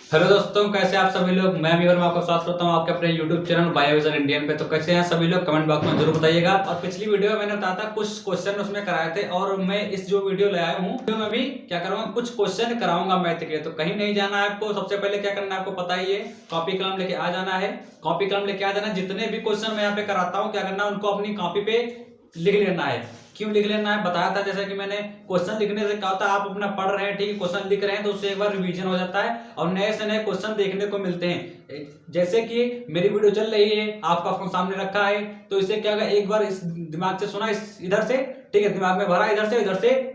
Hello दोस्तों, कैसे आप सभी लोग। मैं भी और मैं आपका स्वागत करता हूं आपके अपने YouTube चैनल बायोविजन इंडियन पे। तो कैसे हैं सभी लोग, कमेंट बॉक्स में जरूर बताइएगा। और पिछली वीडियो में मैंने बताया था कुछ क्वेश्चन उसमें कराए थे, और मैं इस जो वीडियो ले आया हूं तो मैं भी क्या करूंगा, कुछ क्वेश्चन कराऊंगा मैथ के। तो कहीं नहीं जाना है आपको, सबसे पहले क्या करना है आपको पता ही है, कॉपी कलम लेके आ जाना है। कॉपी कलम लेके आ जाना, जितने भी क्वेश्चन मैं यहाँ पे कराता हूँ क्या करना है, उनको अपनी कॉपी पे लिख लेना है। क्यों लिख लेना है बताया था, जैसे कि मैंने क्वेश्चन लिखने से क्या होता है, आप अपना पढ़ रहे हैं, ठीक है, क्वेश्चन लिख रहे हैं तो उससे एक बार रिवीजन हो जाता है और नए से नए क्वेश्चन देखने को मिलते हैं। जैसे कि मेरी वीडियो चल रही है, आपका फोन सामने रखा है, तो इससे क्या होगा, एक बार इस दिमाग से सुना, इस इधर से, ठीक है, दिमाग में भरा, इधर से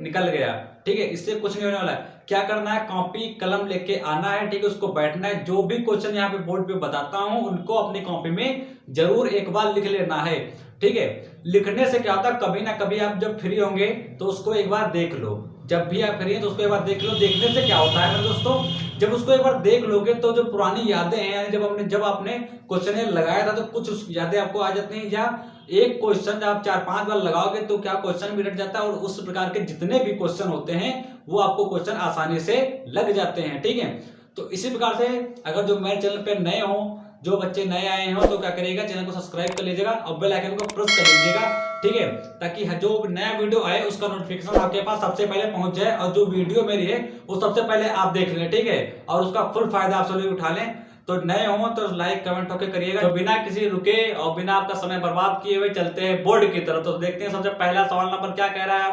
निकल गया, ठीक है, इससे कुछ नहीं होने वाला है। क्या करना है, कॉपी कलम लेके आना है, ठीक है, उसको बैठना है, जो भी क्वेश्चन यहाँ पे बोर्ड पे बताता हूं उनको अपनी कॉपी में जरूर एक बार लिख लेना है, ठीक है। लिखने से क्या होता है, कभी ना कभी आप जब फ्री होंगे तो उसको एक बार देख लो। जब भी आप फ्री हैं तो उसको एक बार देख लो। देखने से क्या होता है मेरे दोस्तों, जब उसको एक बार देख लोगे तो जो पुरानी यादें हैं, जब आपने क्वेश्चन लगाया था तो कुछ उस यादें आपको आ जाती हैं, या एक क्वेश्चन जब आप 4-5 बार लगाओगे तो क्या क्वेश्चन भी रट जाता है, और उस प्रकार के जितने भी क्वेश्चन होते हैं वो आपको क्वेश्चन आसानी से लग जाते हैं, ठीक है। तो इसी प्रकार से अगर जो मेरे चैनल पे नए हो, जो बच्चे नए आए हो, तो क्या करिएगा, चैनल को सब्सक्राइब कर लीजिएगा और बेल आइकन को प्रेस कर लीजिएगा, ठीक है, ताकि जो नया वीडियो आए उसका नोटिफिकेशन आपके पास सबसे पहले पहुंच जाए, और जो वीडियो मेरी है वो सबसे पहले आप देख लें, ठीक है, और उसका फुल फायदा आप सभी उठा लें। तो नए हो तो लाइक कमेंट होकर करिएगा। तो बिना किसी रुके और बिना आपका समय बर्बाद किए हुए चलते हैं बोर्ड की तरफ। तो देखते हैं सबसे पहला सवाल नंबर क्या कह रहा है।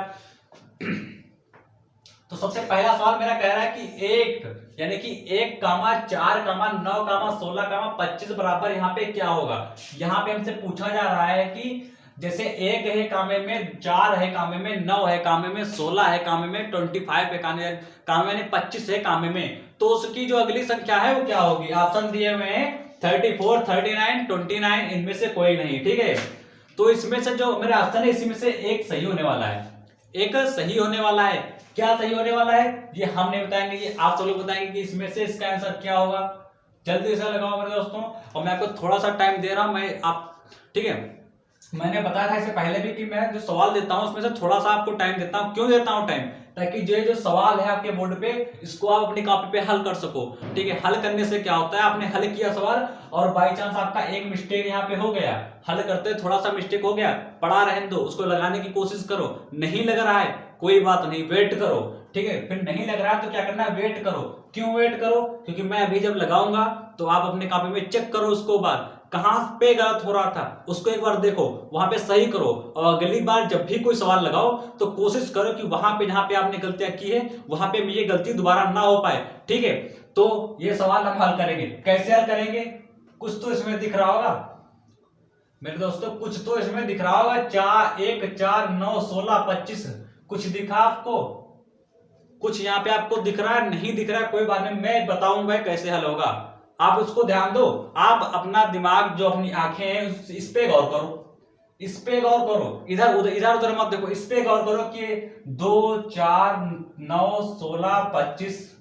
तो सबसे पहला सवाल मेरा कह रहा है कि एक यानी कि 1,4,9,16,25 बराबर यहाँ पे क्या होगा। यहाँ पे हमसे पूछा जा रहा है कि जैसे 1 है कामे में, 4 है कामे में, 9 है कामे में, 16 है कामे में, 25 है कामे में, 25 है कामे में, तो उसकी जो अगली संख्या है वो क्या होगी। ऑप्शन दिए हुए हैं 34, 39, 29, इनमें से कोई नहीं, ठीक है। तो इसमें से जो मेरा ऑप्शन है इसी में से एक सही होने वाला है, एक सही होने वाला है। क्या सही होने वाला है ये हम नहीं बताएंगे, ये आप सब लोग बताएंगे कि इसमें से इसका आंसर क्या होगा। जल्दी से लगाओ मेरे दोस्तों, और मैं आपको थोड़ा सा टाइम दे रहा हूं, मैं आप, ठीक है, मैंने बताया था इससे पहले भी कि मैं जो सवाल देता हूं उसमें से थोड़ा सा आपको टाइम देता हूं। क्यों देता हूं टाइम, ताकि जो सवाल है आपके बोर्ड पे इसको आप अपनी कॉपी पे हल कर सको, ठीक है। हल करने से क्या होता है, आपने हल किया सवाल और बाई चांस आपका एक मिस्टेक यहाँ पे हो गया, हल करते थोड़ा सा मिस्टेक हो गया, पढ़ा रहने दो, उसको लगाने की कोशिश करो। नहीं लग रहा है कोई बात नहीं, वेट करो, ठीक है। फिर नहीं लग रहा है तो क्या करना है, वेट करो। क्यों वेट करो, क्योंकि मैं अभी जब लगाऊंगा तो आप अपने कॉपी में चेक करो, उसको बार कहां पे गलत हो रहा था उसको एक बार देखो, वहां पे सही करो, और अगली बार जब भी कोई सवाल लगाओ तो कोशिश करो कि वहां पे जहां पे आपने गलतियां की है वहां पे ये गलती दोबारा ना हो पाए, ठीक है। तो ये सवाल हम हल करेंगे। कैसे हल करेंगे, कुछ तो इसमें दिख रहा होगा मेरे दोस्तों, कुछ तो इसमें दिख रहा होगा। 4, 1, 4, 9, 16, 25, कुछ दिखा आपको, कुछ यहाँ पे आपको दिख रहा है, नहीं दिख रहा है, कोई बात नहीं, मैं बताऊंगा कैसे हल होगा, आप उसको ध्यान दो। आप अपना दिमाग, जो अपनी आंखें हैं, इस पे गौर करो, इस पे गौर करो, इधर उधर मत देखो, इस पे गौर करो कि 2, 4, 9, 16, 25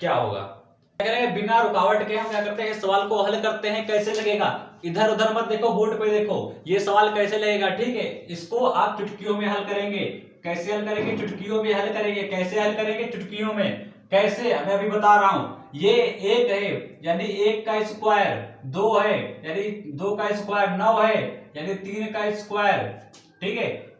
क्या होगा। बिना रुकावट के हम क्या करते हैं, सवाल को हल करते हैं। कैसे लगेगा, इधर उधर मत देखो, बोर्ड पे देखो, ये सवाल कैसे लगेगा, ठीक है। इसको आप चुटकियों में हल करेंगे। कैसे हल करेंगे, चुटकियों में हल करेंगे। कैसे हल करेंगे, चुटकियों में। कैसे, मैं अभी बता रहा हूं। ये 1 है यानी 1 का स्क्वायर, 2 है यानी 2 का स्क्वायर, 9 है यानी 3 का स्क्वायर, ठीक है,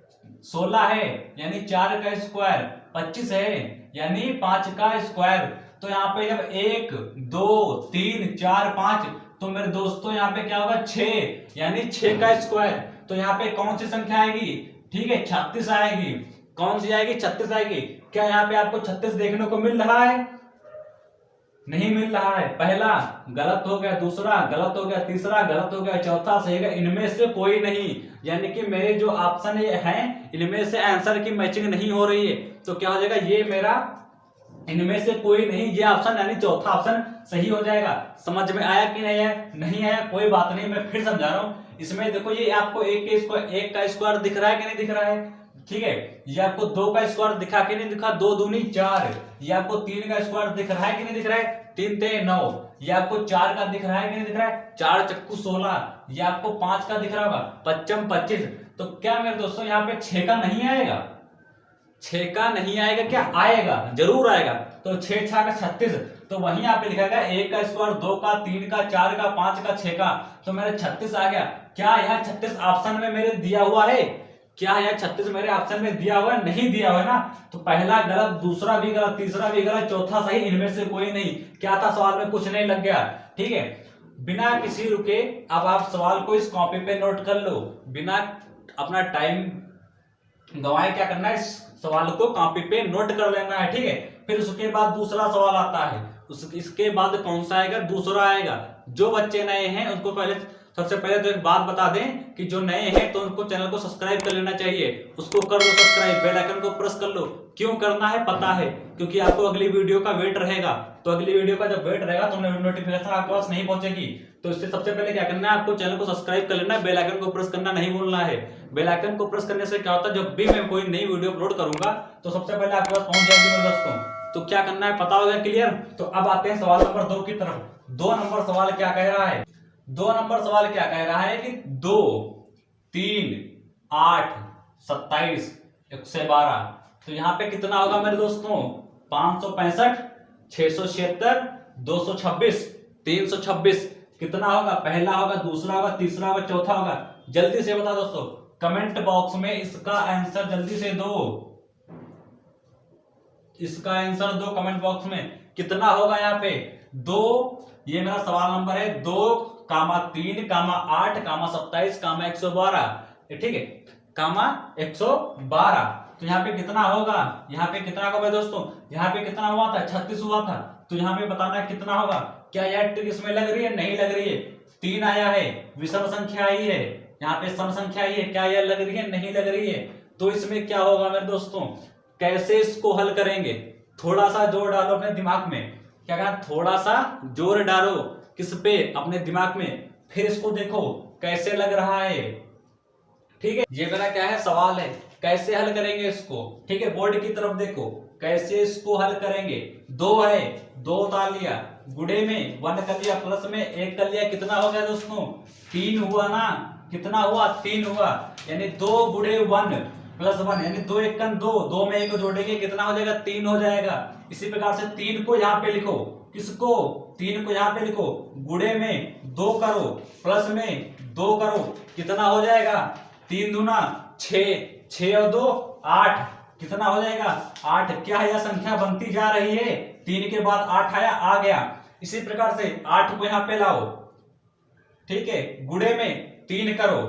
16 है यानी 4 का स्क्वायर, 25 है यानी 5 का स्क्वायर। तो यहाँ पे जब 1, 2, 3, 4, 5, तो मेरे दोस्तों यहाँ पे क्या होगा, 6 यानी 6 का स्क्वायर। तो यहाँ पे कौन सी संख्या आएगी, ठीक है, 36 आएगी। कौन सी आएगी, 36 आएगी। क्या यहाँ पे आपको 36 देखने को मिल रहा है, नहीं मिल रहा है। पहला गलत हो गया, दूसरा गलत हो गया, तीसरा गलत हो गया, चौथा सही है, इनमें से कोई नहीं, यानी कि मेरे जो ऑप्शन हैं इनमें से आंसर की मैचिंग नहीं हो रही है। तो क्या हो जाएगा, ये मेरा इनमें से कोई नहीं, ये ऑप्शन यानी चौथा ऑप्शन सही हो जाएगा। समझ में आया कि नहीं है, नहीं आया कोई बात नहीं, मैं फिर समझा रहा हूं। इसमें देखो, ये आपको 1 का स्क्वायर दिख रहा है कि नहीं दिख रहा है, ठीक है। ये आपको 2 का स्क्वायर दिखा कि नहीं दिखा, 2 दूनी 4। ये आपको 3 का स्क्वायर दिख रहा है कि नहीं दिख रहा है, 3 ते 9। ये आपको 4 का दिख रहा है कि नहीं दिख रहा है, 4 चक्कू 16। ये आपको 5 का दिख रहा होगा, 55 25। तो क्या मेरे दोस्तों यहाँ पे 6 का नहीं आएगा, 6 का नहीं आएगा, क्या आएगा, जरूर आएगा। तो 6 6 का 36। तो वहीं यहाँ पे लिखा गया 1 का स्क्वायर, 2 का, 3 का, 4 का, 5 का, 6 का, तो मेरे 36 आ गया। क्या यह 36 ऑप्शन में मेरे दिया हुआ है? क्या यह 36 मेरे ऑप्शन में दिया हुआ है? नहीं दिया हुआ है ना, तो पहला गलत, दूसरा भी गलत, तीसरा भी गलत, चौथा सही, इनमें से कोई नहीं। क्या था सवाल में? कुछ नहीं लग गया। ठीक है, बिना किसी रुके अब आप सवाल को इस कॉपी पे नोट कर लो, बिना अपना टाइम गवाए क्या करना है, इस सवाल को कॉपी पे नोट कर लेना है। ठीक है, फिर उसके बाद दूसरा सवाल आता है, इसके बाद कौन सा आएगा? दूसरा आएगा। जो बच्चे नए हैं उनको पहले, सबसे पहले तो एक बात बता दें कि जो नए हैं तो उनको चैनल को सब्सक्राइब कर लेना चाहिए, उसको कर लो सब्सक्राइब, बेल आइकन को प्रेस कर लो। क्यों करना है पता है, क्योंकि आपको अगली वीडियो का वेट रहेगा, तो अगली वीडियो का जब वेट रहेगा तो नोटिफिकेशन आपके पास नहीं पहुंचेगी। तो इससे सबसे पहले क्या करना है, आपको चैनल को सब्सक्राइब कर लेना है, बेल आइकन को प्रेस करना नहीं भूलना है। बेल आइकन को प्रेस करने से क्या होता है, जब भी मैं कोई नई वीडियो अपलोड करूंगा तो सबसे पहले आपके पास पहुंच जाएगी मेरे दोस्तों। तो क्या करना है पता होगा, क्लियर? तो अब आते हैं सवाल नंबर 2 की तरफ। 2 नंबर सवाल क्या कह रहा है? 2 नंबर सवाल क्या कह रहा है कि 2, 3, 8, 27, 112, तो यहाँ पे कितना होगा मेरे दोस्तों? 565, 676, 226, 326, कितना होगा? पहला होगा, दूसरा होगा, तीसरा होगा, चौथा होगा? जल्दी से बता दोस्तों, कमेंट बॉक्स में इसका आंसर जल्दी से दो, इसका आंसर दो कमेंट बॉक्स में। कितना होगा यहाँ पे? 2, ये मेरा सवाल नंबर है 2, 3, 8, 27, 112, ठीक है, 112। तो यहाँ पे कितना होगा? यहाँ पे कितना होगा भाई दोस्तों? यहाँ पे कितना हुआ था? 36 हुआ था। तो यहाँ पे बताना है कितना होगा। क्या यह ट्रिक इसमें लग रही है? नहीं लग रही है। 3 आया है, विषम संख्या आई है, यहाँ पे सम संख्या आई है, क्या यह लग रही है? नहीं लग रही है। तो इसमें क्या होगा मेरे दोस्तों, कैसे इसको हल करेंगे? थोड़ा सा जोर डालो अपने दिमाग में। क्या कहा? थोड़ा सा जोर डालो किस पे? अपने दिमाग में। फिर इसको देखो कैसे लग रहा है। ठीक है, ये मेरा क्या है? सवाल है, कैसे हल करेंगे इसको। ठीक है, बोर्ड की तरफ देखो, कैसे इसको हल करेंगे। 2 है, 2 उतार लिया, गुड़े में 1 कर लिया, प्लस में 1 कर लिया, कितना हो गया दोस्तों? 3 हुआ ना? कितना हुआ? 3 हुआ। यानी 2 गुड़े 1 प्लस 1, यानी 2 1 2, 2 में 1 जोड़ेंगे कितना हो जाएगा? 3 हो जाएगा। इसी प्रकार से 3 को यहाँ पे लिखो। किसको? 3 को यहाँ पे लिखो, गुड़े में 2 करो, प्लस में 2 करो, कितना हो जाएगा? 3 दूना 6, 6 और 2 8, कितना हो जाएगा? 8। क्या यह संख्या बनती जा रही है? 3 के बाद 8 आया, आ गया। इसी प्रकार से 8 को यहाँ पे लाओ, ठीक है, गुड़े में 3 करो,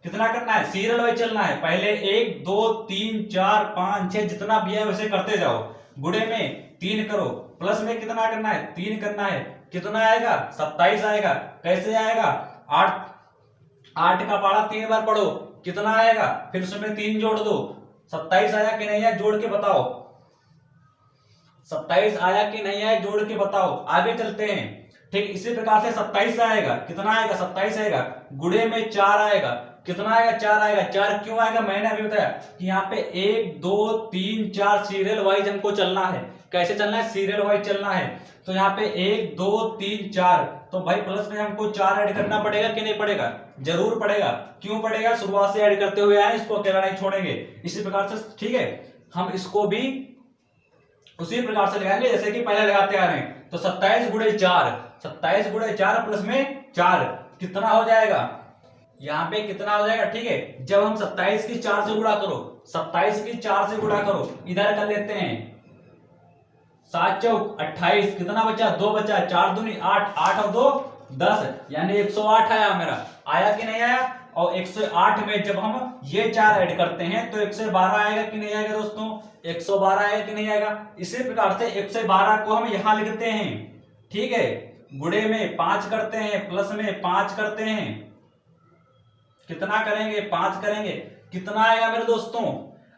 कितना करना है? सीरियल वाइज चलना है, पहले 1 2 3 4 5 6 जितना भी है वैसे करते जाओ। गुड़े में 3 करो, प्लस में कितना करना है? 3 करना है, कितना आएगा? 27 आएगा। कैसे आएगा? 8 का पढ़ा 3 बार पढ़ो, कितना आएगा? फिर उसमें 3 जोड़ दो, 27 आया कि नहीं आया? जोड़ के बताओ, 27 आया कि नहीं आया? जोड़ के बताओ। आगे चलते हैं, ठीक, इसी प्रकार से 27 आएगा, कितना आएगा? 27 आएगा। गुड़े में 4 आएगा, कितना आएगा? 4 आएगा। 4 क्यों आएगा? मैंने अभी बताया कि यहाँ पे 1 2 3 4 सीरियल वाइज हमको चलना है। कैसे चलना है? सीरियल वाइज चलना है। तो यहाँ पे 1 2 3 4, तो भाई प्लस में हमको 4 ऐड करना पड़ेगा कि नहीं पड़ेगा? जरूर पड़ेगा। क्यों पड़ेगा? शुरुआत से ऐड करते हुए आए, इसको अकेला नहीं छोड़ेंगे। इसी प्रकार से, ठीक है, हम इसको भी उसी प्रकार से लगाएंगे जैसे कि पहले लगाते आ रहे हैं। तो 27 गुणे 4, 27 गुणे 4 प्लस में 4, कितना हो जाएगा? यहाँ पे कितना हो जाएगा? ठीक है, जब हम 27 की 4 से गुणा करो, 27 की 4 से गुणा करो, इधर कर लेते हैं, 7 चौक 28, कितना बचा? 2 बचा, 4 दूनी 8, 8 और 2 10, यानी 108 आया मेरा। आया कि नहीं आया? और 108 में जब हम ये 4 ऐड करते हैं तो 112 आएगा कि नहीं आएगा दोस्तों? 112 आएगा कि नहीं आएगा? इसी प्रकार से 112 को हम यहां लिखते हैं, ठीक है, गुणे में 5 करते हैं, प्लस में 5 करते हैं, कितना करेंगे? 5 करेंगे, कितना आएगा मेरे दोस्तों?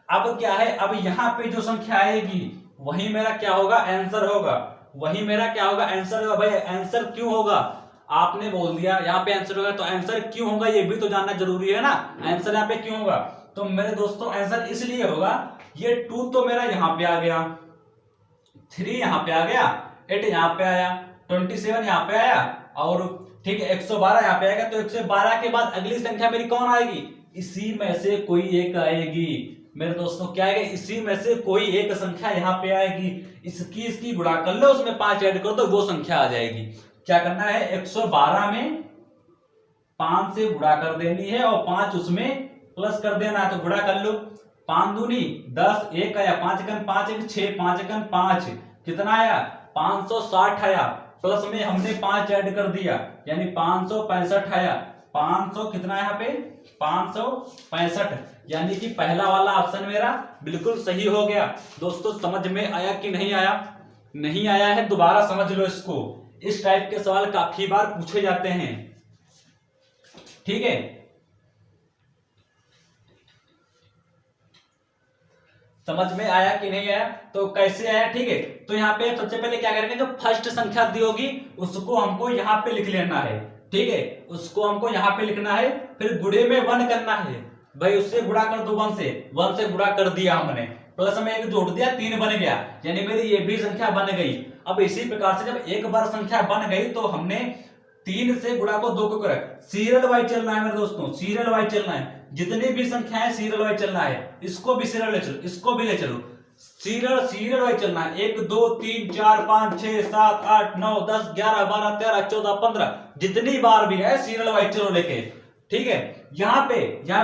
अब क्या है, अब यहां पे जो संख्या आएगी वही मेरा क्या होगा? आंसर होगा। वही मेरा क्या होगा? आंसर होगा। भाई आंसर क्यों होगा? आपने बोल दिया यहाँ पे आंसर होगा, तो आंसर क्यों होगा ये भी तो जानना जरूरी है ना। आंसर यहाँ पे क्यों होगा? तो मेरे दोस्तों आंसर इसलिए होगा, ये 2 तो मेरा यहाँ पे आ गया, 3 यहाँ पे आ गया, 8 यहाँ पे आया, 27 यहाँ पे आया, और ठीक है 112 यहाँ पे आएगा। तो 112 के बाद अगली संख्या मेरी कौन आएगी? इसी में से कोई एक आएगी। मेरे दोस्तों क्या आएगा, इसी में से कोई एक संख्या यहाँ पे आएगी, इसकी गुणा कर लो, उसमें 5 ऐड करो तो वो संख्या आ जाएगी। क्या करना है, 112 में 5 से गुणा कर देनी है और 5 उसमें प्लस कर देना है। तो गुणा कर लो, 5 दूनी 10, 1 आया, 5 एकन 5 1 6, 5 एकन 5, कितना आया 560 आया, प्लस में हमने 5 ऐड कर दिया यानी 565 आया। 500 कितना यहाँ पे 565, यानी कि पहला वाला ऑप्शन मेरा बिल्कुल सही हो गया। दोस्तों समझ में आया कि नहीं आया? नहीं आया है दोबारा समझ लो इसको, इस टाइप के सवाल काफी बार पूछे जाते हैं, ठीक है। समझ में आया कि नहीं आया? तो कैसे आया, ठीक है। तो यहाँ पे सबसे पहले क्या करेंगे, जो फर्स्ट संख्या दी होगी उसको हमको यहाँ पे लिख लेना है, ठीक है, उसको हमको यहाँ पे लिखना है। फिर गुणे में 1 करना है, भाई उससे गुणा कर दो 1 से गुणा कर दिया हमने, प्लस में 1 जोड़ दिया 3 बन गया, यानी मेरी ये भी संख्या बन गई। अब इसी प्रकार से जब एक बार संख्या बन गई तो हमने 3 से गुणा को 2 को करा, सीरियल वाइज चलना है मेरे दोस्तों, सीरियल वाइज चलना है। जितनी भी संख्याएं सीरियल वाइज चलना है, इसको भी सीरियल ले चलो, इसको भी ले चलो, सीरियल वाइज चलना है। 1 2 3 4 5 6 7 8 9 10 11 12 13 14 15 जितनी बार भी है सीरियल वाइज चलो लेके, ठीक है। यहाँ पे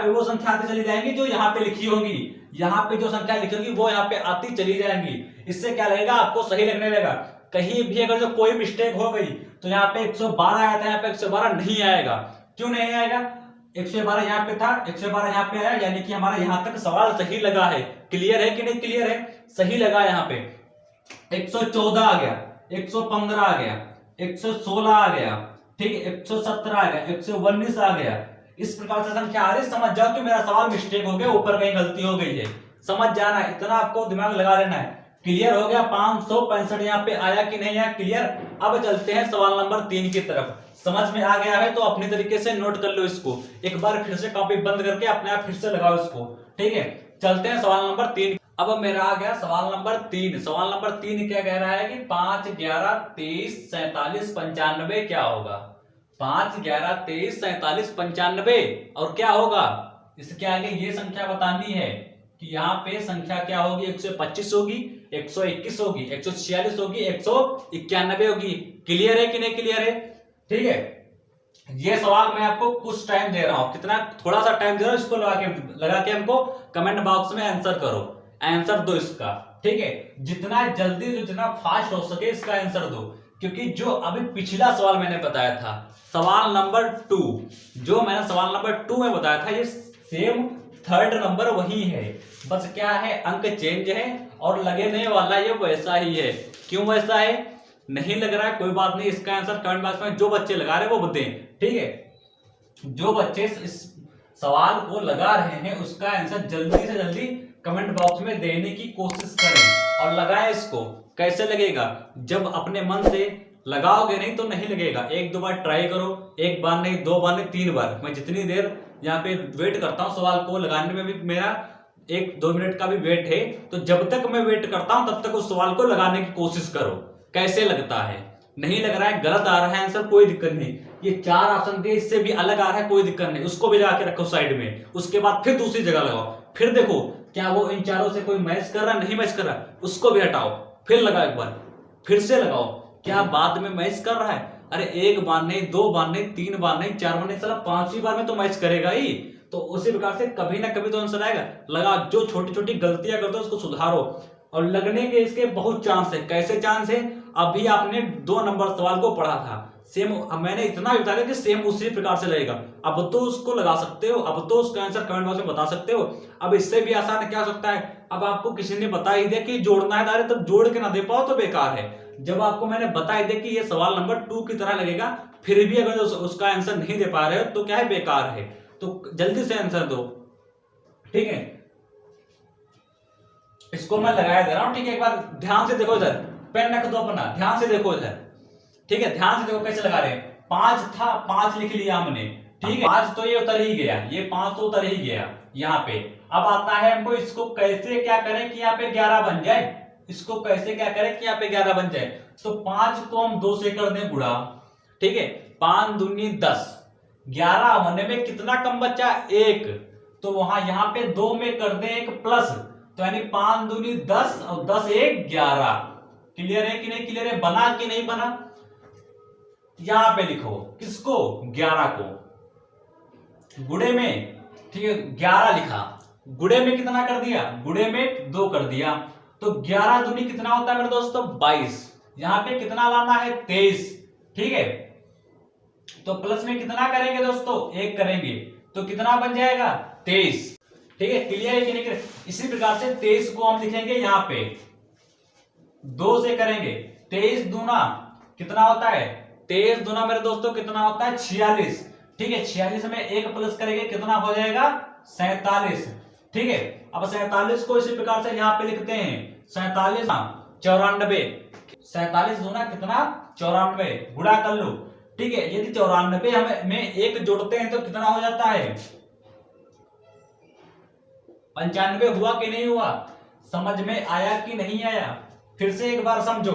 वो संख्या आती चली जाएंगी जो यहाँ पे लिखी होंगी, यहाँ पे जो संख्या लिखी होगी वो यहाँ पे आती चली जाएंगी। इससे क्या लगेगा, आपको सही लगने लगेगा। कहीं भी अगर जो कोई मिस्टेक हो गई तो यहाँ पे 112 आया था, यहाँ पे 112 नहीं आएगा। क्यों नहीं आएगा, 112 यहाँ पे था, 112 यहाँ पे आया, यानी कि हमारा यहाँ तक सवाल सही लगा है। क्लियर है कि नहीं क्लियर है? सही लगा। यहाँ पे 114 आ गया, 115 आ गया, 116 आ गया, ठीक है, 117 आ गया, 119 आ गया। इस प्रकार से संख्या आ रही, समझ जाओ कि मेरा सवाल मिस्टेक हो गया, ऊपर कहीं गलती हो गई है, समझ जाना है, इतना आपको दिमाग लगा लेना है। क्लियर हो गया? 565 यहाँ पे आया कि नहीं आया? क्लियर। अब चलते हैं सवाल नंबर 3 की तरफ। समझ में आ गया है तो अपनी तरीके से नोट कर लो इसको, एक बार फिर से कॉपी बंद करके अपने आप फिर से लगाओ इसको, ठीक है। चलते हैं सवाल नंबर 3। अब मेरा आ गया सवाल नंबर 3। सवाल नंबर 3 क्या कह रहा है कि 5 11 23 47 95 क्या होगा? 5 11 23 47 95 और क्या होगा, इसके आगे ये संख्या बतानी है कि यहाँ पे संख्या क्या होगी, 125 होगी, 121 होगी, 146 होगी, 191 होगी। क्लियर है कि नहीं क्लियर है? ठीक है, ये सवाल मैं आपको कुछ टाइम दे रहा हूं, कितना, थोड़ा सा टाइम दे रहा हूं, इसको लगा के हमको कमेंट बॉक्स में आंसर करो, आंसर दो इसका, ठीक है। जितना जल्दी जितना फास्ट हो सके इसका आंसर दो, क्योंकि जो अभी पिछला सवाल मैंने बताया था, सवाल नंबर 2, जो मैंने सवाल नंबर 2 में बताया था, ये सेम थर्ड नंबर वही है, बस क्या है अंक चेंज है और लगने वाला ये वैसा ही है। क्यों वैसा है, नहीं लग रहा है, कोई बात नहीं, इसका आंसर कमेंट बॉक्स में जो बच्चे लगा रहे हैं वो बताएं, ठीक है। जो बच्चे इस सवाल को लगा रहे हैं उसका आंसर जल्दी से जल्दी कमेंट बॉक्स में देने की कोशिश करें और लगाएं इसको। कैसे लगेगा, जब अपने मन से लगाओगे नहीं तो नहीं लगेगा, 1-2 बार ट्राई करो, 1 बार नहीं, 2 बार नहीं, 3 बार। मैं जितनी देर यहाँ पे वेट करता हूँ सवाल को लगाने में भी मेरा 1-2 मिनट का भी वेट है, तो जब तक मैं वेट करता हूं तब तक उस सवाल को लगाने की कोशिश करो। कैसे लगता है, नहीं लग रहा है, गलत आ रहा है आंसर, कोई दिक्कत नहीं, ये 4 ऑप्शन दिए इससे भी अलग आ रहा है, कोई दिक्कत नहीं, उसको भी लगा के रखो साइड में, उसके बाद फिर दूसरी जगह लगाओ, फिर देखो क्या वो इन चारों से कोई मैच कर रहा, नहीं मैच कर रहा, उसको भी हटाओ, फिर लगाओ, एक बार फिर से लगाओ, क्या बाद में मैच कर रहा है। अरे 1 बार नहीं, 2 बार नहीं, 3 बार नहीं, 4 बार नहीं, चला 5वीं बार में तो मैच करेगा ही। तो उसी प्रकार से कभी ना कभी तो आंसर आएगा। लगा, जो छोटी छोटी गलतियां करते हो उसको सुधारो, और लगने के इसके बहुत चांस है। कैसे चांस है, अभी आपने 2 नंबर सवाल को पढ़ा था, सेम मैंने इतना भी बताया कि सेम उसी प्रकार से लगेगा। अब तो उसको लगा सकते हो, अब तो उसका आंसर कमेंट बॉक्स में बता सकते हो। अब इससे भी आसान क्या हो सकता है, अब आपको किसी ने बता ही दिया कि जोड़ना है, तब जोड़ के ना दे पाओ तो बेकार है। जब आपको मैंने बता ही दिया कि ये सवाल नंबर 2 की तरह लगेगा, फिर भी अगर उसका आंसर नहीं दे पा रहे हो तो क्या है, बेकार है। तो जल्दी से आंसर दो, ठीक है। इसको मैं लगाया दे रहा हूं, ठीक है। एक बार ध्यान से देखो, इधर पेन रख दो अपना, ध्यान से देखो इधर, ठीक है। ध्यान से देखो कैसे लगा रहे हैं। 5 था, 5 लिख लिया हमने, ठीक है। 5 तो ये उतर ही गया, ये 5 तो उतर ही गया यहाँ पे। अब आता है हमको इसको कैसे क्या करें कि यहाँ पे 11 बन जाए, इसको कैसे क्या करें कि यहाँ पे 11 बन जाए। तो 5 को हम 2 से कर दें गुणा, ठीक है, 5 दूनी 10, 11 होने में कितना कम बचा, 1, तो वहां यहाँ पे 2 में कर दें एक प्लस, तो यानी 5 दूनी 10 और 10 एक 11। क्लियर है कि नहीं क्लियर है, बना कि नहीं बना। यहां पे लिखो किसको, 11 को गुड़े में, ठीक है 11 लिखा, गुड़े में कितना कर दिया, गुड़े में 2 कर दिया, तो 11 दूनी कितना होता है मेरे दोस्तों 22। यहां पे कितना लाना है 23, ठीक है। तो प्लस में कितना करेंगे दोस्तों 1 करेंगे, तो कितना बन जाएगा 23, ठीक है। क्लियर है कि नहीं क्लियर। इसी प्रकार से 23 को हम लिखेंगे यहां पे 2 से करेंगे, 23 दूना कितना होता है, 23 दूना मेरे दोस्तों कितना होता है 46, ठीक है। 46 में 1 प्लस करेंगे कितना हो जाएगा 47, ठीक है। अब 47 को इसी प्रकार से यहां पे लिखते हैं 47 94, 47 दूना कितना 94, गुणा कर लो, ठीक है। यदि 94 हमें में 1 जोड़ते हैं तो कितना हो जाता है 95, हुआ कि नहीं हुआ, समझ में आया कि नहीं आया। फिर से एक बार समझो,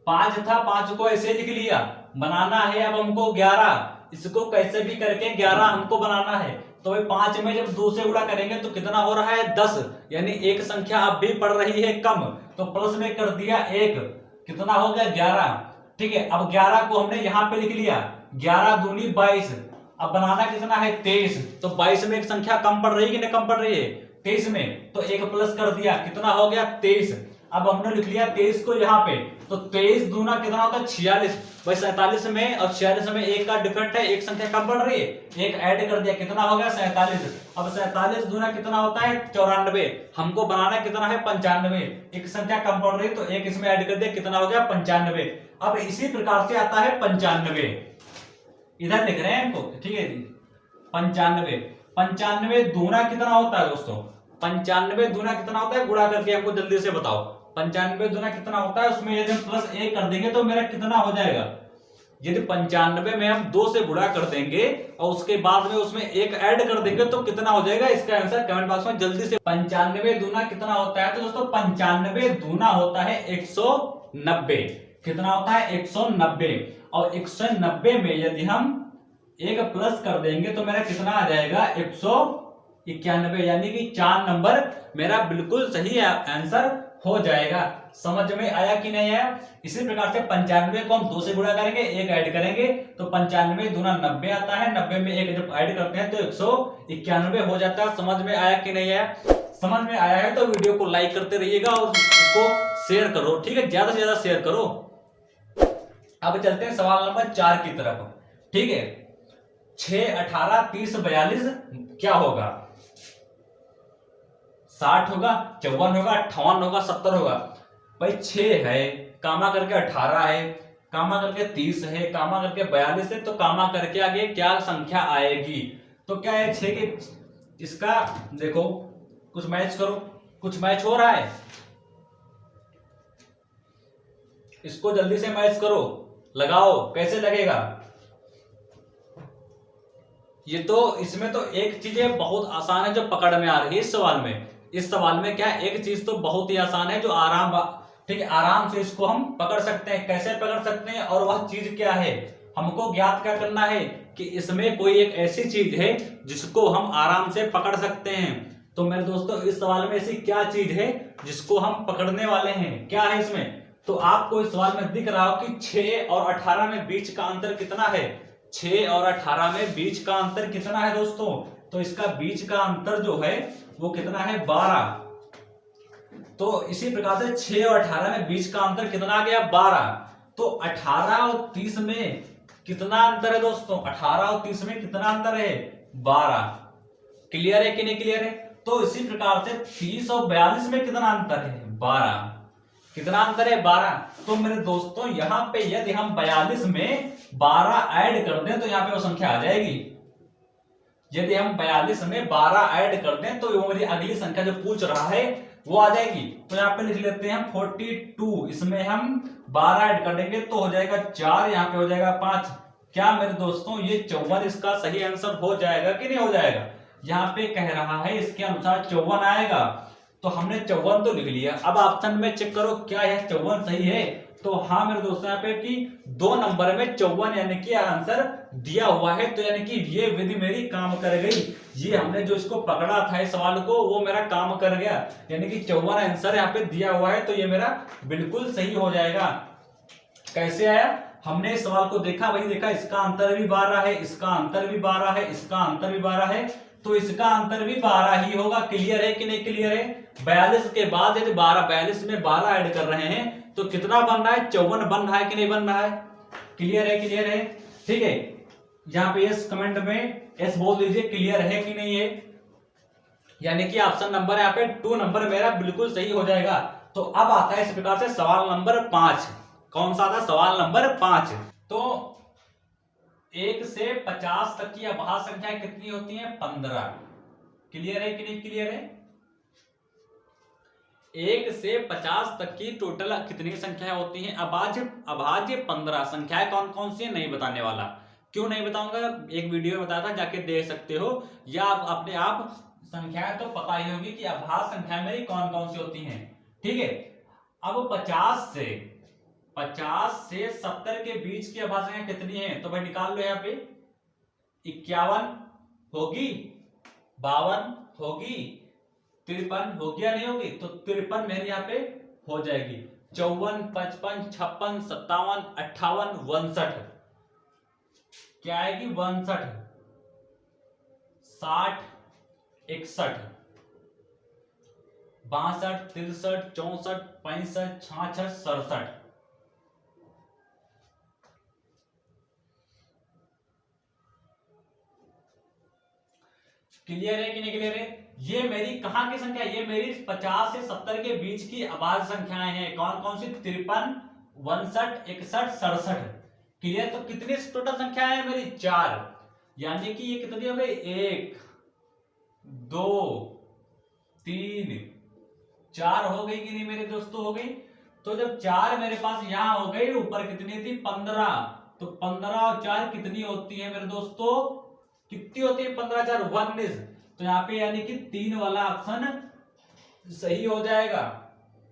5 था, 5 को ऐसे लिख लिया, बनाना है अब हमको 11, इसको कैसे भी करके 11 हमको बनाना है। तो 5 में जब 2 से गुणा करेंगे तो कितना हो रहा है 10, यानी एक संख्या अब भी पड़ रही है कम, तो प्लस में कर दिया 1, कितना हो गया 11, ठीक है। अब 11 को हमने यहां पे लिख लिया, 11 दूनी 22, अब बनाना कितना है 23, तो 22 में एक संख्या कम पड़ रही है कि नहीं कम पड़ रही है 23 में, तो 1 प्लस कर दिया, कितना हो गया 23। अब हमने लिख लिया 23 को यहाँ पे, तो 23 दूना कितना होता है 46, भाई 47 में और 46 में 1 का डिफरेंट है, एक संख्या कम पड़ रही है, 1 ऐड कर दिया, कितना हो गया 47। अब 47 दूना कितना होता है 94, हमको बनाना कितना है 95, एक संख्या कम पड़ रही है तो 1 इसमें ऐड कर दिया, कितना हो गया 95। अब इसी प्रकार से आता है 95, इधर लिख रहे हैं हमको, ठीक है जी 95। 95 दूना कितना होता है दोस्तों, 95 दूना कितना होता है, गुणा करके हमको जल्दी से बताओ, 95 दूना कितना होता है, उसमें यदि हम प्लस 1 कर देंगे तो मेरा कितना हो जाएगा। यदि 95 में हम 2 से गुणा कर देंगे और उसके बाद में उसमें 1 ऐड कर देंगे तो कितना हो जाएगा, इसका आंसर कमेंट बॉक्स में जल्दी से। 95 दूना कितना होता है, तो दोस्तों 95 दूना होता है 190, कितना होता है 190, और 190 में यदि हम 1 प्लस कर देंगे तो मेरा कितना आ जाएगा 191, यानी कि 4 नंबर मेरा बिल्कुल सही आंसर हो जाएगा। समझ में आया कि नहीं आया। इसी प्रकार से 95 को हम 2 से गुणा करेंगे, 1 ऐड करेंगे तो 95 दूना 90 आता है, 90 में 1 जब ऐड करते हैं तो 191 हो जाता है। समझ में आया कि नहीं आया। समझ में आया है तो वीडियो को लाइक करते रहिएगा और इसको शेयर करो, ठीक है, ज्यादा से ज्यादा शेयर करो। अब चलते हैं सवाल नंबर 4 की तरफ, ठीक है। 6, 18, 30, 42 क्या होगा, 60 होगा, 54 होगा, 58 होगा, 70 होगा। भाई 6 है, कामा करके 18 है, कामा करके 30 है, कामा करके 42 है, तो कामा करके आगे क्या संख्या आएगी, तो क्या है 6 के, इसका देखो कुछ मैच करो, कुछ मैच हो रहा है, इसको जल्दी से मैच करो, लगाओ, कैसे लगेगा ये। तो इसमें तो एक चीज बहुत आसान है जो पकड़ में आ रही है इस सवाल में। इस सवाल में क्या है, एक चीज तो बहुत ही आसान है जो ठीक है, आराम से इसको हम पकड़ सकते हैं। कैसे पकड़ सकते हैं, और वह चीज क्या है, हमको ज्ञात क्या करना है कि इसमें कोई एक ऐसी चीज है जिसको हम आराम से पकड़ सकते हैं। तो मेरे दोस्तों इस सवाल में ऐसी क्या चीज है जिसको हम पकड़ने वाले हैं, क्या है इसमें। तो आपको इस सवाल में दिख रहा हो कि 6 और 18 में बीच का अंतर कितना है, 6 और 18 में बीच का अंतर कितना है दोस्तों, तो इसका बीच का अंतर जो है वो कितना है 12। तो इसी प्रकार से 6 और 18 में बीच का अंतर कितना आ गया 12। तो 18 और 30 में कितना अंतर है दोस्तों, 18 और 30 में कितना अंतर है 12। क्लियर है कि नहीं क्लियर है। तो इसी प्रकार से 30 और 42 में कितना अंतर है 12, कितना अंतर है 12। तो मेरे दोस्तों यहां पे यदि हम 42 में 12 ऐड कर दें तो यहां पे वो संख्या आ जाएगी। यदि हम 42 में 12 ऐड कर दें तो वो मेरी अगली संख्या जो पूछ रहा है वो आ जाएगी। तो यहाँ पे लिख लेते हैं 42, इसमें हम 12 ऐड कर देंगे तो हो जाएगा 4, यहाँ पे हो जाएगा 5। क्या मेरे दोस्तों ये 54 इसका सही आंसर हो जाएगा कि नहीं हो जाएगा। यहाँ पे कह रहा है इसके अनुसार 54 आएगा, तो हमने 54 तो लिख लिया। अब ऑप्शन में चेक करो क्या है 54 सही है, तो हाँ मेरे दोस्तों यहाँ पे कि 2 नंबर में 54 यानी कि आंसर दिया हुआ है। तो यानी कि ये विधि मेरी काम कर गई, ये हमने जो इसको पकड़ा था इस सवाल को वो मेरा काम कर गया, यानी कि 54 आंसर यहाँ पे दिया हुआ है। तो ये मेरा बिल्कुल सही हो जाएगा। कैसे आया, हमने इस सवाल को देखा, वही देखा, इसका अंतर भी 12 है, इसका अंतर भी 12 है, इसका अंतर भी 12 है, तो इसका अंतर भी 12 ही होगा। क्लियर है कि नहीं क्लियर है? 42 के बाद यदि 42 में 12 ऐड कर रहे हैं तो कितना बन रहा है? 54 बन रहा है कि नहीं बन रहा है? क्लियर है? क्लियर है? ठीक है, यहाँ पे यस कमेंट में यस बोल दीजिए, क्लियर है कि नहीं है। यानी कि ऑप्शन नंबर यहाँ पे 2 नंबर मेरा बिल्कुल सही हो जाएगा। तो अब आता है इस प्रकार से सवाल नंबर 5। कौन सा था? सवाल नंबर 5। तो 1 से 50 तक की अभाज्य संख्या कितनी होती है? 15। क्लियर है कि नहीं क्लियर है? 1 से 50 तक की टोटल कितनी संख्या होती हैं? अभाज्य 15 संख्याएं कौन कौन सी है नहीं बताने वाला। क्यों नहीं बताऊंगा? एक वीडियो में बताया था, जाके देख सकते हो, या अपने आप संख्याएं तो पता ही होगी कि अभाज्य संख्याएं मेरी कौन कौन सी होती हैं। ठीक है, अब 50 से 70 के बीच की अभाज्य संख्या कितनी है? तो भाई निकाल लो। यहाँ पे 51 होगी, 52 होगी, 53 होगी या नहीं होगी? तो 53 मेरे यहाँ पे हो जाएगी। 54, 55, 56, 57, 58, 62 क्या आएगी? 62, 60, 61, 62, 63, 64, 65, 66, 67। क्लियर है कि नहीं क्लियर है? ये मेरी कहां की संख्या? ये मेरी 50 से 70 के बीच की अभाज्य संख्याएं हैं। कौन कौन सी? 53, 62, 61, 67। क्लियर? तो कितनी टोटल संख्या है मेरी? 4। यानी कि ये कितनी हो गई? 1, 2, 3, 4 हो गई कि नहीं मेरे दोस्तों? हो गई। तो जब 4 मेरे पास यहां हो गई, ऊपर कितनी थी? 15। तो 15 और 4 कितनी होती है मेरे दोस्तों? कितनी होती है? 15 4 19। तो यहाँ पे यानी कि 3 वाला ऑप्शन सही हो जाएगा।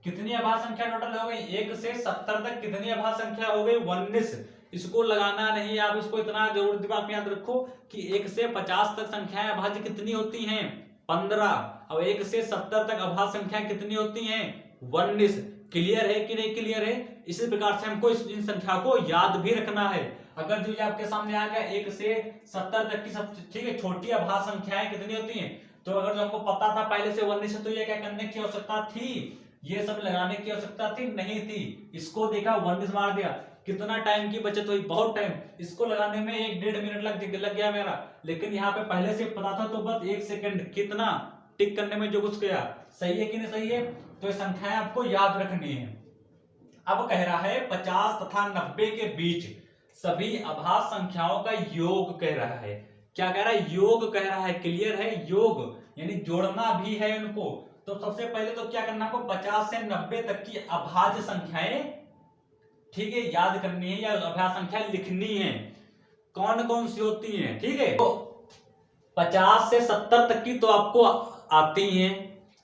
कितनी अभाज्य संख्या टोटल हो गई? 1 से 70 तक कितनी अभाज्य संख्या हो गई? 19। इसको लगाना नहीं, आप इसको इतना जरूर दिमाग में याद रखो कि 1 से 50 तक संख्याएं अभाज्य कितनी होती हैं? 15। अब 1 से 70 तक अभाज्य संख्याएं कितनी होती हैं? 19। क्लियर है कि नहीं क्लियर है? इसी प्रकार से हमको इन संख्या को याद भी रखना है। अगर जो ये आपके सामने आ गया 1 से 70 तक की सब, ठीक है, छोटी अभाज्य संख्याएं कितनी होती हैं, तो अगर जो हमको पता था पहले से 19 से, तो ये क्या करने की आवश्यकता थी? ये सब लगाने की आवश्यकता थी? नहीं थी। इसको देखा 19 मार दिया, कितना टाइम की बचत हुई? बहुत टाइम। इसको लगाने में 1-1.5 मिनट लग गया मेरा, लेकिन यहाँ पे पहले से पता था तो बस 1 सेकंड कितना टिक करने में जो कुछ गया। सही है कि नहीं सही है? तो ये संख्याएं आपको याद रखनी है। अब कह रहा है 50 तथा 90 के बीच सभी अभाज्य संख्याओं का योग कह रहा है। क्या कह रहा है? योग कह रहा है। क्लियर है? योग यानी जोड़ना भी है उनको। तो सबसे पहले तो क्या करना आपको? 50 से 90 तक की अभाज्य संख्याएं, ठीक है, याद करनी है या अभाज्य संख्या लिखनी है। कौन कौन सी होती हैं? ठीक है, तो 50 से 70 तक की तो आपको आती हैं।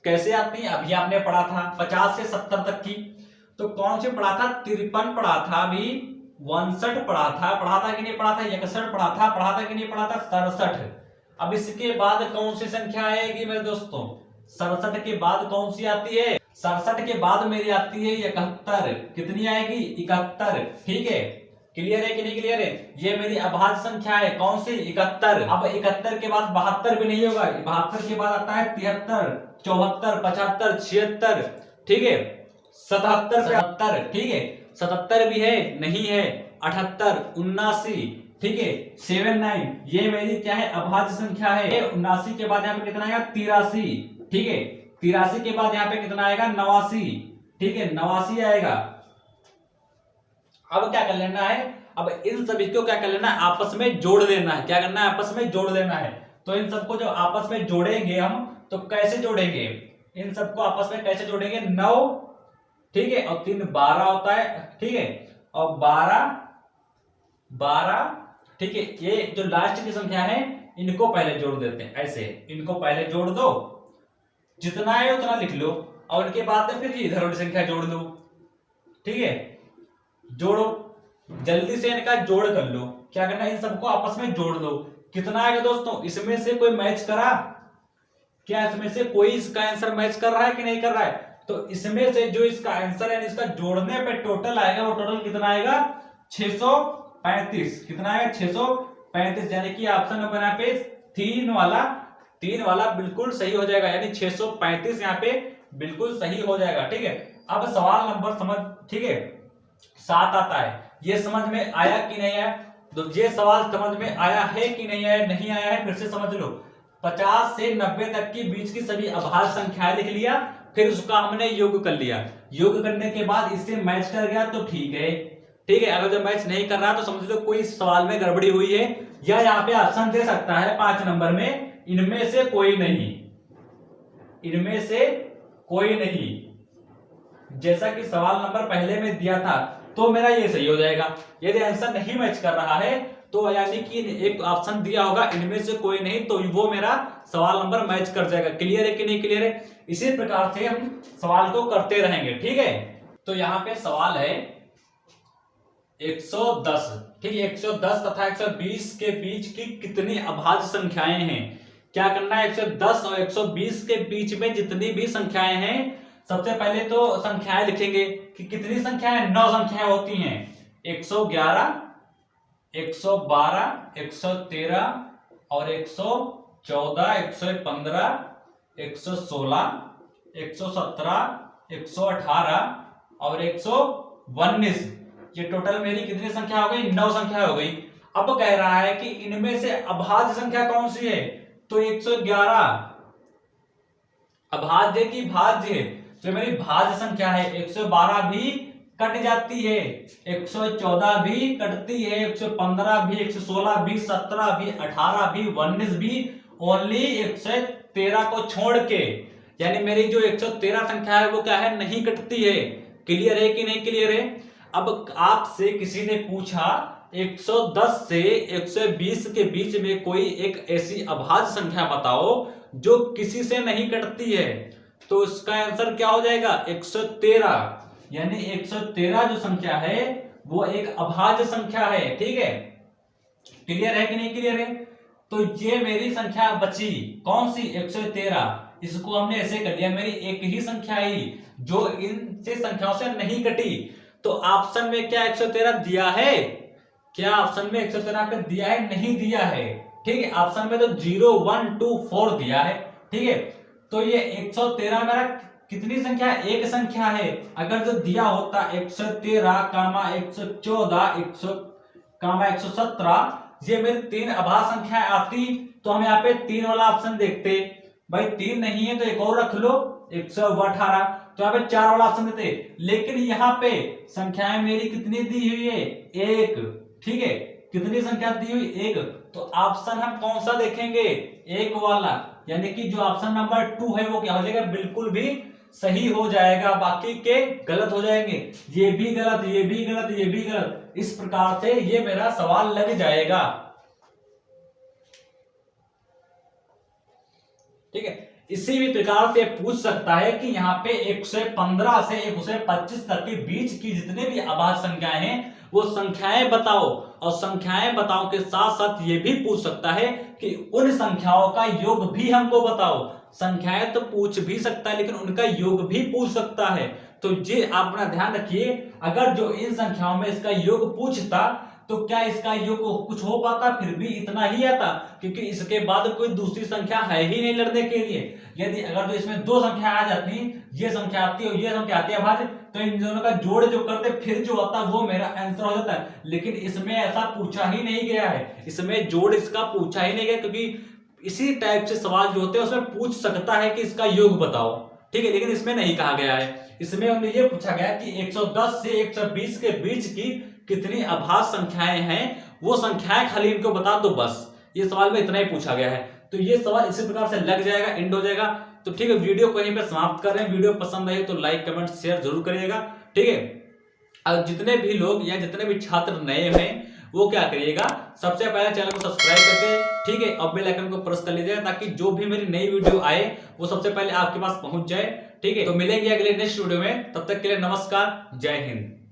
कैसे आती हैं? अभी आपने पढ़ा था 50 से 70 तक की। तो कौन से पढ़ा था? 53 पढ़ा था, अभी 62 पढ़ा था कि नहीं पढ़ा था? 61 पढ़ा था कि नहीं पढ़ा था? 67। अब इसके बाद कौन सी संख्या आएगी मेरे दोस्तों? 67 के बाद कौन सी आती है? 67 के बाद मेरी आती है 71। कितनी आएगी? 71। ठीक है, क्लियर है कि नहीं क्लियर है? ये मेरी अभाज्य संख्या है। कौन सी? 71। अब 71 के बाद 72 भी नहीं होगा। 72 के बाद आता है 73, 74, 75, 76, ठीक है, 77 पे 77, ठीक है, 77 भी है नहीं है, 78, 79, ठीक है, 79। ये मेरी क्या है? अभाज्य संख्या है। 79 के बाद यहाँ पे कितना आएगा? 83, ठीक है, 83 के बाद यहाँ पे कितना आएगा? 89, ठीक है, 89 आएगा। अब क्या कर लेना है? अब इन सभी को क्या कर लेना है? आपस में जोड़ देना है। क्या करना है? आपस में जोड़ देना है। तो इन सबको जब आपस में जोड़ेंगे हम, तो कैसे जोड़ेंगे? इन सबको आपस में कैसे जोड़ेंगे? 9, ठीक है, और 3 12 होता है, ठीक है, और 12, ठीक है। ये जो लास्ट की संख्या है इनको पहले जोड़ देते हैं। ऐसे इनको पहले जोड़ दो, जितना है उतना लिख लो, और उनके बाद में फिर इधर वाली संख्या जोड़ लो, ठीक है। जोड़ो, जल्दी से इनका जोड़ कर लो। क्या करना है, इन सबको आपस में जोड़ दो। कितना आएगा दोस्तों, इसमें से कोई मैच करा क्या, इसमें से कोई इसका आंसर मैच कर रहा है कि नहीं कर रहा है? तो इसमें से जो इसका आंसर है इसका जोड़ने पे टोटल आएगा, वो टोटल कितना आएगा 635। कितना आएगा 635, यानी कि ऑप्शन नंबर यहाँ पे तीन वाला बिल्कुल सही हो जाएगा, यानी 635 यहाँ पे बिल्कुल सही हो जाएगा। ठीक है, अब सवाल नंबर समझ, ठीक है 7 आता है, ये समझ में आया कि नहीं आया? तो ये सवाल समझ में आया है कि नहीं आया? नहीं आया है, फिर से समझ लो। 50 से 90 तक की बीच की सभी अभाज्य संख्याएं लिख लिया, फिर उसका हमने योग कर लिया। योग करने के बाद इससे मैच कर गया तो ठीक है, ठीक है। अगर जब मैच नहीं कर रहा तो समझ लो कोई सवाल में गड़बड़ी हुई है, या यहाँ पे ऑप्शन दे सकता है 5 नंबर में इनमें से कोई नहीं, इनमें से कोई नहीं, जैसा कि सवाल नंबर पहले में दिया था, तो मेरा ये सही हो जाएगा। यदि आंसर नहीं मैच कर रहा है तो यानी कि एक ऑप्शन दिया होगा इनमें से कोई नहीं, तो वो मेरा सवाल नंबर मैच कर जाएगा। क्लियर है कि नहीं क्लियर है? इसी प्रकार से हम सवाल को करते रहेंगे। ठीक है, तो यहाँ पे सवाल है 110, ठीक है। 110 तथा 120 के बीच की कितनी अभाज्य संख्याएं हैं? क्या करना है, 110 और 120 के बीच में जितनी भी संख्याएं हैं, सबसे पहले तो संख्याएं लिखेंगे कि कितनी संख्याएं, 9 संख्याएं होती हैं। 111, 112, 113 और 114, 115, 116, 117, 118 और 119। ये टोटल मेरी कितनी संख्या हो गई, 9 संख्या हो गई। अब कह रहा है कि इनमें से अभाज्य संख्या कौन सी है? तो 111 अभाज्य की भाज्य है, तो मेरी भाज्य संख्या है। 112 भी कट जाती है, 114 भी कटती है, 115 भी, 116 भी, 17 भी, 18 भी, 19 भी, ओनली 113 को छोड़ के, यानी मेरी जो 113 संख्या है वो क्या है, नहीं कटती है। क्लियर है कि नहीं क्लियर है? अब आपसे किसी ने पूछा 110 से 120 के बीच में कोई एक ऐसी अभाज्य संख्या बताओ जो किसी से नहीं कटती है, तो इसका आंसर क्या हो जाएगा 113, यानी 113 जो संख्या है वो एक अभाज्य संख्या है। ठीक है, क्लियर है कि नहीं क्लियर है? तो ये मेरी संख्या बची कौन सी, 113। इसको हमने ऐसे कर लिया, मेरी एक ही संख्या ही जो इनसे संख्याओं से नहीं कटी। तो ऑप्शन में क्या 113 दिया है? क्या ऑप्शन में 113 पे दिया है? नहीं दिया है। ठीक है, ऑप्शन में तो 0, 1, 2, 4 दिया है। ठीक है, तो ये 113 मेरा कितनी संख्या है, एक संख्या है। अगर जो दिया होता 113, 114, 117, ये मेरी 3 अभाज्य संख्याएं आती, तो हम यहाँ पे 3 वाला ऑप्शन देखते। भाई 3 नहीं है तो एक और रख लो 118, तो यहाँ पे 4 वाला ऑप्शन देते। लेकिन यहाँ पे संख्याएं मेरी कितनी दी हुई है, 1। ठीक है, कितनी संख्या दी हुई, 1। तो ऑप्शन हम कौन सा देखेंगे, 1 वाला, यानी कि जो ऑप्शन नंबर 2 है वो क्या हो जाएगा, बिल्कुल भी सही हो जाएगा, बाकी के गलत हो जाएंगे। ये भी गलत, ये भी गलत, ये भी गलत। इस प्रकार से ये मेरा सवाल लग जाएगा। ठीक है, इसी भी प्रकार से पूछ सकता है कि यहाँ पे 115 से 125 तक के बीच की जितने भी अभाज्य संख्याएं हैं वो संख्याएं बताओ, और संख्याएं बताओ के साथ साथ ये भी पूछ सकता है कि उन संख्याओं का योग भी हमको बताओ। संख्याएं तो पूछ भी सकता है लेकिन उनका योग भी पूछ सकता है। तो ये आप अपना ध्यान रखिए, अगर जो इन संख्याओं में इसका योग पूछता तो क्या इसका योग कुछ हो पाता, फिर भी इतना ही आता, क्योंकि इसके बाद कोई दूसरी संख्या है ही नहीं लड़ने के लिए। यदि अगर तो इसमें 2 संख्या आ जाती, ये संख्या आती और ये संख्या आती है अभाज्य, तो इन दोनों का जोड़ जो करते फिर जो आता वो मेरा आंसर हो जाता है। लेकिन इसमें ऐसा पूछा ही नहीं गया है, इसमें जोड़ इसका पूछा ही नहीं गया, क्योंकि इसी टाइप से सवाल जो होते हैं उसमें पूछ सकता है कि इसका योग बताओ। ठीक है, लेकिन इसमें नहीं कहा गया है। इसमें हमने ये पूछा गया कि 110 से 120 के बीच की कितनी अभाज्य संख्याएं हैं, वो संख्याएं खाली इनको बता दो, बस। ये सवाल में इतना ही पूछा गया है। तो ये सवाल इसी प्रकार से लग जाएगा, एंड हो जाएगा। तो ठीक है, वीडियो को यहीं पे समाप्त कर रहे हैं। वीडियो पसंद आई तो लाइक कमेंट शेयर जरूर करिएगा। ठीक है, और जितने भी लोग या जितने भी छात्र नए हैं वो क्या करिएगा, सबसे पहले चैनल को सब्सक्राइब करके, ठीक है, और बेल आइकन को प्रेस कर लीजिएगा, ताकि जो भी मेरी नई वीडियो आए वो सबसे पहले आपके पास पहुंच जाए। ठीक है, तो मिलेंगे अगले नेक्स्ट वीडियो में, तब तक के लिए नमस्कार, जय हिंद।